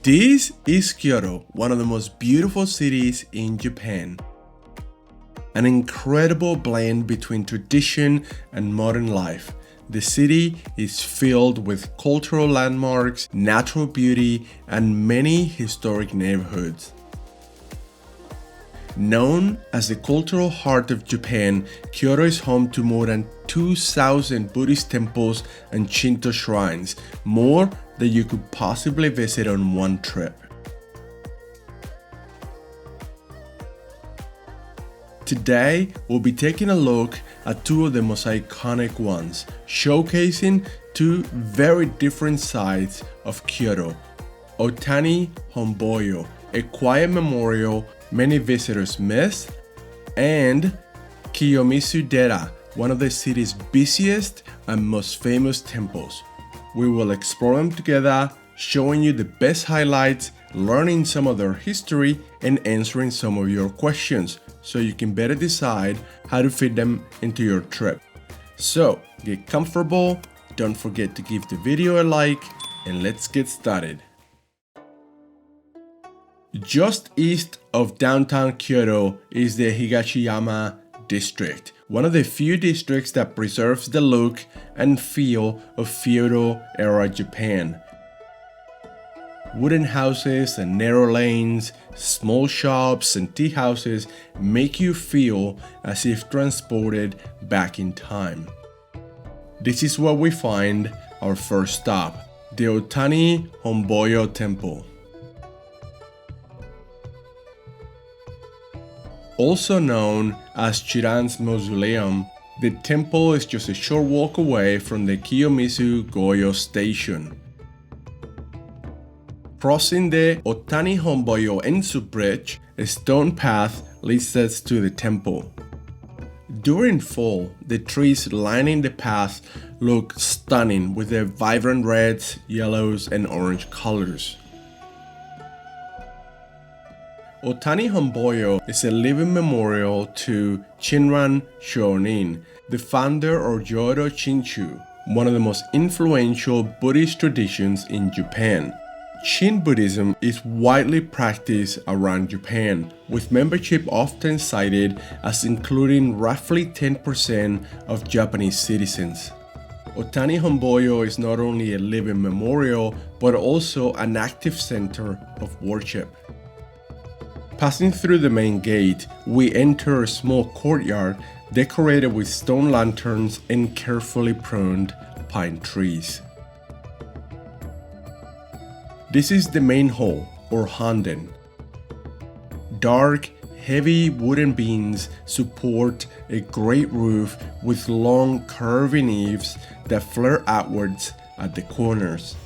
This is Kyoto, one of the most beautiful cities in Japan. An incredible blend between tradition and modern life. The city is filled with cultural landmarks, natural beauty, and many historic neighborhoods. Known as the cultural heart of Japan, Kyoto is home to more than 2,000 Buddhist temples and Shinto shrines, more than you could possibly visit on one trip. Today, we'll be taking a look at two of the most iconic ones, showcasing two very different sides of Kyoto. Otani Hombyo, a quiet memorial many visitors miss, and Kiyomizudera, one of the city's busiest and most famous temples. We will explore them together, showing you the best highlights, learning some of their history, and answering some of your questions, so you can better decide how to fit them into your trip. So, get comfortable, don't forget to give the video a like, and let's get started. Just east of downtown Kyoto is the Higashiyama district, one of the few districts that preserves the look and feel of feudal-era Japan. Wooden houses and narrow lanes, small shops and tea houses make you feel as if transported back in time. This is where we find our first stop, the Otani Hombyo Temple. Also known as Chiran's Mausoleum, the temple is just a short walk away from the Kiyomizu-Goyo station. Crossing the Otani Hombyo Ensu Bridge, a stone path leads us to the temple. During fall, the trees lining the path look stunning with their vibrant reds, yellows, and orange colors. Otani Hombyo is a living memorial to Shinran Shonin, the founder of Jodo Shinshu, one of the most influential Buddhist traditions in Japan. Shin Buddhism is widely practiced around Japan, with membership often cited as including roughly 10% of Japanese citizens. Otani Hombyo is not only a living memorial, but also an active center of worship. Passing through the main gate, we enter a small courtyard decorated with stone lanterns and carefully pruned pine trees. This is the main hall, or handen. Dark, heavy wooden beams support a great roof with long curving eaves that flare outwards at the corners.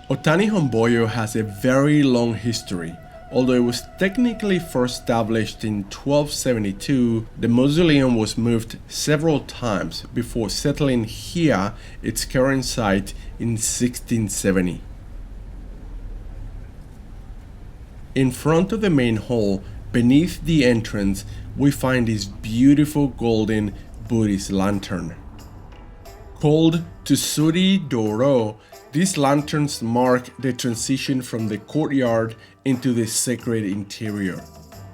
Otani Hombyo has a very long history. Although it was technically first established in 1272, the mausoleum was moved several times before settling here, its current site, in 1670. In front of the main hall, beneath the entrance, we find this beautiful golden Buddhist lantern. Called Tsuri Doro, these lanterns mark the transition from the courtyard into the sacred interior.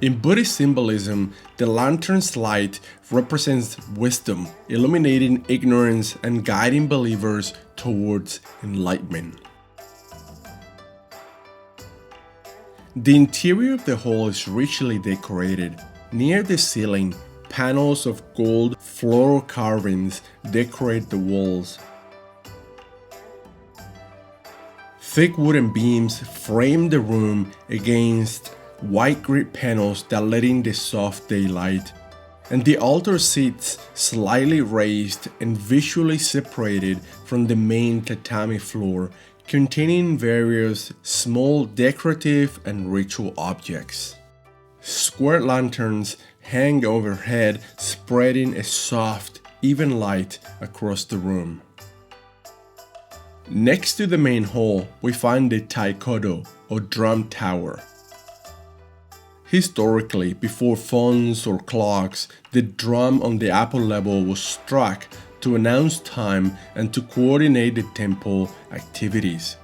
In Buddhist symbolism, the lantern's light represents wisdom, illuminating ignorance and guiding believers towards enlightenment. The interior of the hall is richly decorated. Near the ceiling, panels of gold floral carvings decorate the walls. Thick wooden beams frame the room against white grid panels that let in the soft daylight, and the altar sits slightly raised and visually separated from the main tatami floor, containing various small decorative and ritual objects. Square lanterns hang overhead, spreading a soft, even light across the room. Next to the main hall, we find the taikodo, or drum tower. Historically, before phones or clocks, the drum on the upper level was struck to announce time and to coordinate the temple activities.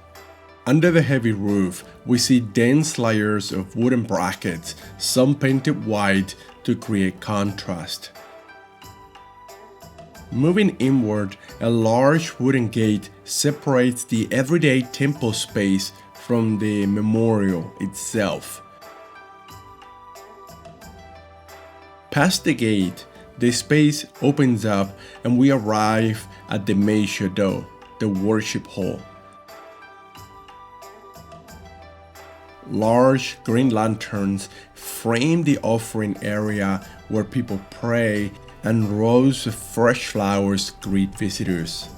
Under the heavy roof, we see dense layers of wooden brackets, some painted white to create contrast. Moving inward, a large wooden gate separates the everyday temple space from the memorial itself. Past the gate, the space opens up and we arrive at the Meisho-do, the worship hall. Large green lanterns frame the offering area where people pray, and rows of fresh flowers greet visitors.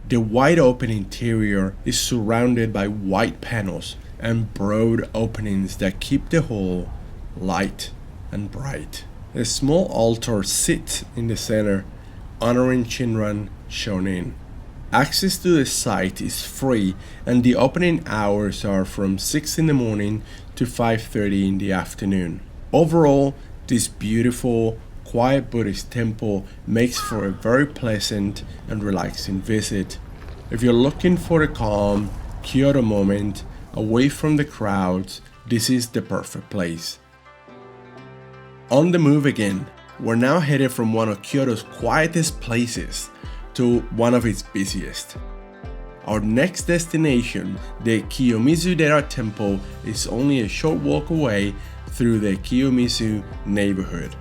The wide open interior is surrounded by white panels and broad openings that keep the hall light and bright. A small altar sits in the center, honoring Shinran Shonin. Access to the site is free and the opening hours are from 6 in the morning to 5:30 in the afternoon. Overall, this beautiful, quiet Buddhist temple makes for a very pleasant and relaxing visit. If you're looking for a calm Kyoto moment away from the crowds, this is the perfect place. On the move again, we're now headed from one of Kyoto's quietest places to one of its busiest. Our next destination, the Kiyomizudera Temple, is only a short walk away through the Kiyomizu neighborhood.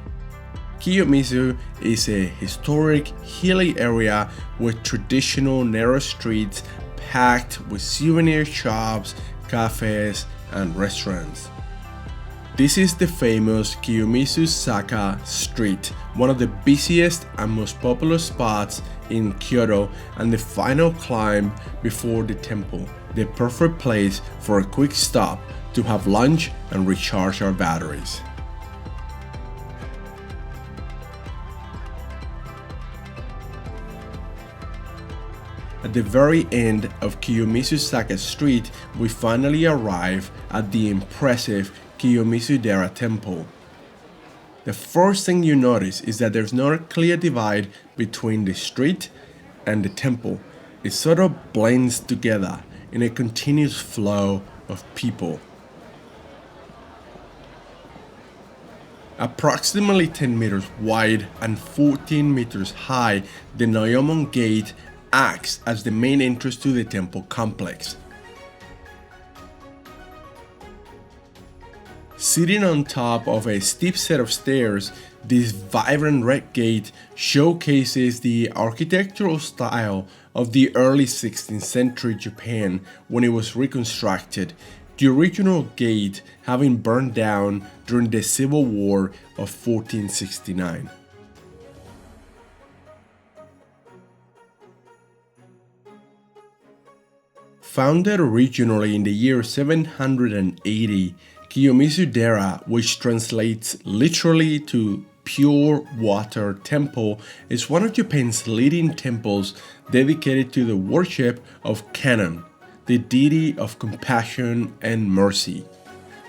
Kiyomizu is a historic, hilly area with traditional narrow streets packed with souvenir shops, cafes, and restaurants. This is the famous Kiyomizu-zaka street, one of the busiest and most popular spots in Kyoto, and the final climb before the temple, the perfect place for a quick stop to have lunch and recharge our batteries. At the very end of Kiyomizu-zaka street, we finally arrive at the impressive Kiyomizudera Temple. The first thing you notice is that there's not a clear divide between the street and the temple. It sort of blends together in a continuous flow of people. Approximately 10 meters wide and 14 meters high, the Noyomon Gate acts as the main entrance to the temple complex. Sitting on top of a steep set of stairs, this vibrant red gate showcases the architectural style of the early 16th century Japan when it was reconstructed, the original gate having burned down during the Civil War of 1469. Founded originally in the year 780, Kiyomizu-dera, which translates literally to Pure Water Temple, is one of Japan's leading temples dedicated to the worship of Kannon, the deity of compassion and mercy.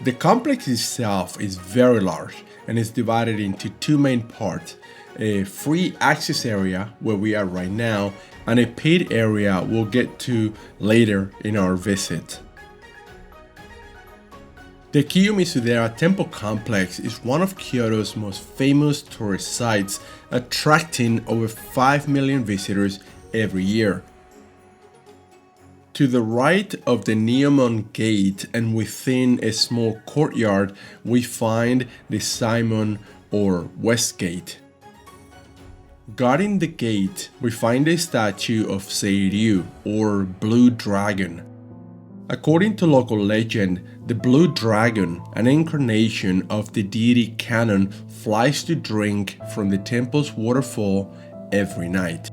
The complex itself is very large and is divided into two main parts: a free access area where we are right now, and a paid area we'll get to later in our visit. The Kiyomizudera Temple complex is one of Kyoto's most famous tourist sites, attracting over 5 million visitors every year. To the right of the Noyomon Gate and within a small courtyard, we find the Simon or West Gate. Guarding the gate, we find a statue of Seiryu or Blue Dragon. According to local legend, the Blue Dragon, an incarnation of the deity Kannon, flies to drink from the temple's waterfall every night.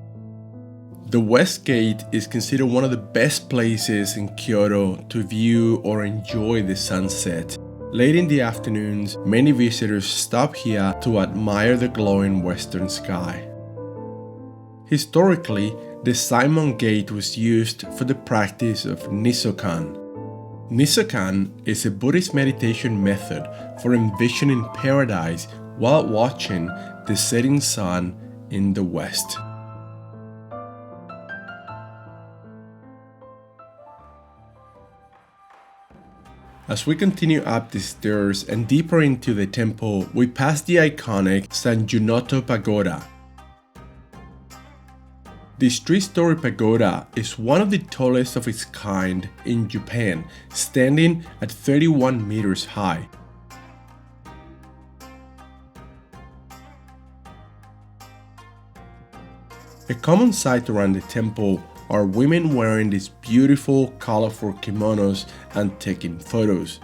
The West Gate is considered one of the best places in Kyoto to view or enjoy the sunset. Late in the afternoons, many visitors stop here to admire the glowing western sky. Historically, the Simon Gate was used for the practice of Nisokan. Nisokan is a Buddhist meditation method for envisioning paradise while watching the setting sun in the west. As we continue up the stairs and deeper into the temple, we pass the iconic Sanjunoto Pagoda. This 3-story pagoda is one of the tallest of its kind in Japan, standing at 31 meters high. A common sight around the temple are women wearing these beautiful, colorful kimonos and taking photos.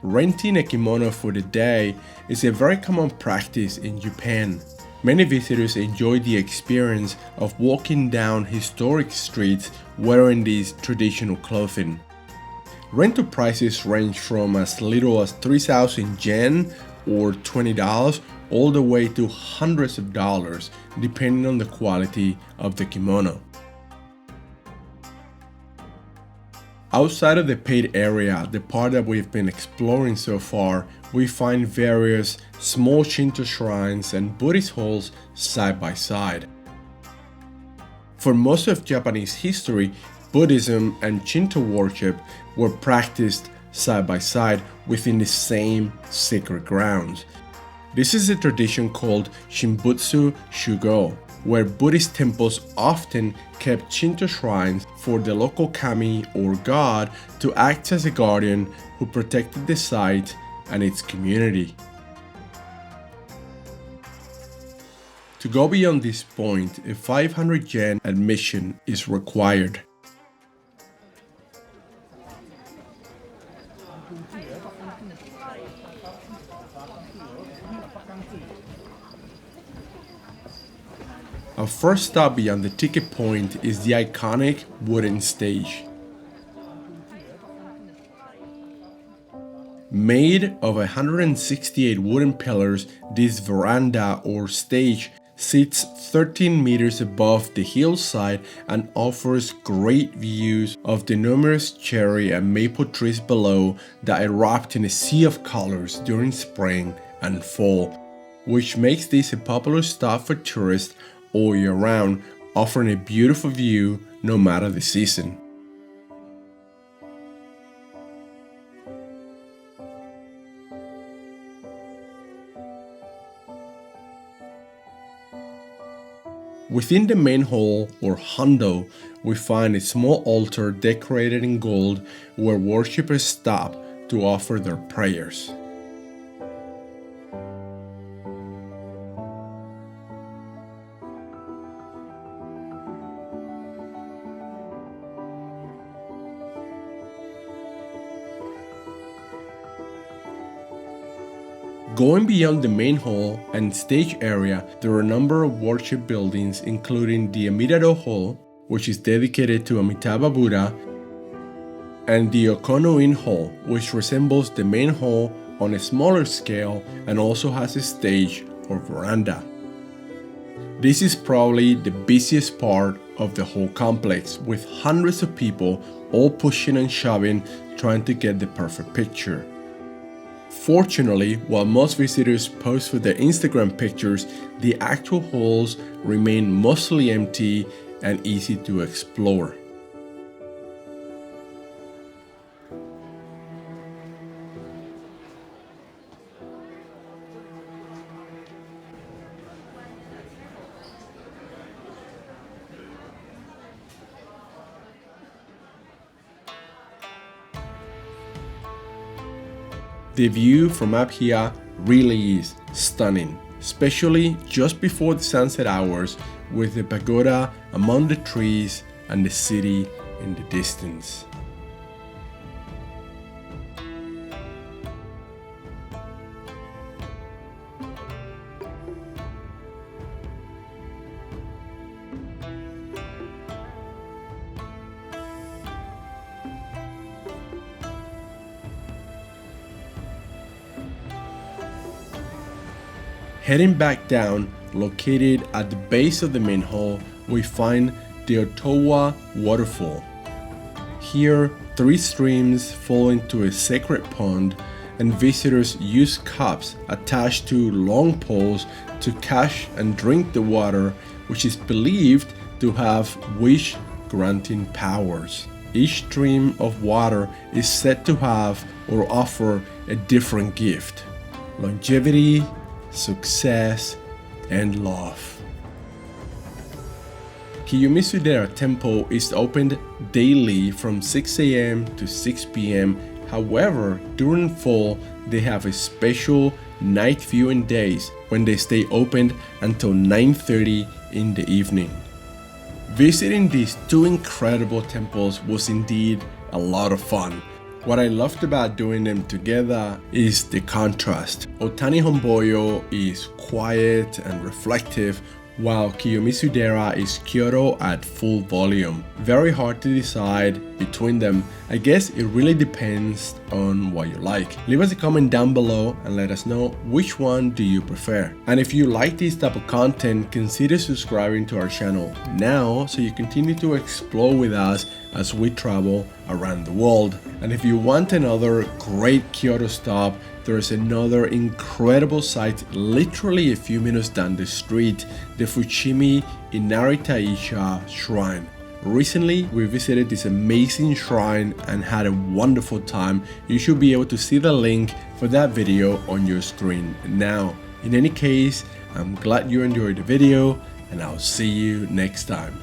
Renting a kimono for the day is a very common practice in Japan. Many visitors enjoy the experience of walking down historic streets wearing these traditional clothing. Rental prices range from as little as 3,000 yen or $20 all the way to hundreds of dollars depending on the quality of the kimono. Outside of the paid area, the part that we've been exploring so far, we find various small Shinto shrines and Buddhist halls side by side. For most of Japanese history, Buddhism and Shinto worship were practiced side by side within the same sacred grounds. This is a tradition called Shinbutsu Shugo, where Buddhist temples often kept Shinto shrines for the local kami or god to act as a guardian who protected the site and its community. To go beyond this point, a 500 yen admission is required. Our first stop beyond the ticket point is the iconic wooden stage. Made of 168 wooden pillars, this veranda or stage sits 13 meters above the hillside and offers great views of the numerous cherry and maple trees below that erupt in a sea of colors during spring and fall, which makes this a popular stop for tourists all year round, offering a beautiful view no matter the season. Within the main hall or Honbyo, we find a small altar decorated in gold where worshippers stop to offer their prayers. Going beyond the main hall and stage area, there are a number of worship buildings including the Amida-do Hall, which is dedicated to Amitabha Buddha, and the Okono-in Hall, which resembles the main hall on a smaller scale and also has a stage or veranda. This is probably the busiest part of the whole complex, with hundreds of people all pushing and shoving trying to get the perfect picture. Fortunately, while most visitors pose for their Instagram pictures, the actual halls remain mostly empty and easy to explore. The view from up here really is stunning, especially just before the sunset hours with the pagoda among the trees and the city in the distance. Heading back down, located at the base of the main hall, we find the Otowa waterfall. Here, 3 streams fall into a sacred pond, and visitors use cups attached to long poles to catch and drink the water, which is believed to have wish-granting powers. Each stream of water is said to have or offer a different gift: longevity, success, and love. Kiyomizudera Temple is opened daily from 6 a.m. to 6 p.m. However, during fall, they have a special night viewing days when they stay open until 9:30 in the evening. Visiting these two incredible temples was indeed a lot of fun. What I loved about doing them together is the contrast. Otani Hombyo is quiet and reflective, while Kiyomizudera is Kyoto at full volume. Very hard to decide between them. I guess it really depends on what you like. Leave us a comment down below and let us know which one do you prefer. And if you like this type of content, consider subscribing to our channel now so you continue to explore with us as we travel around the world. And if you want another great Kyoto stop, there is another incredible site literally a few minutes down the street, the Fushimi Inari-taisha Shrine. Recently, we visited this amazing shrine and had a wonderful time. You should be able to see the link for that video on your screen now. In any case, I'm glad you enjoyed the video, and I'll see you next time.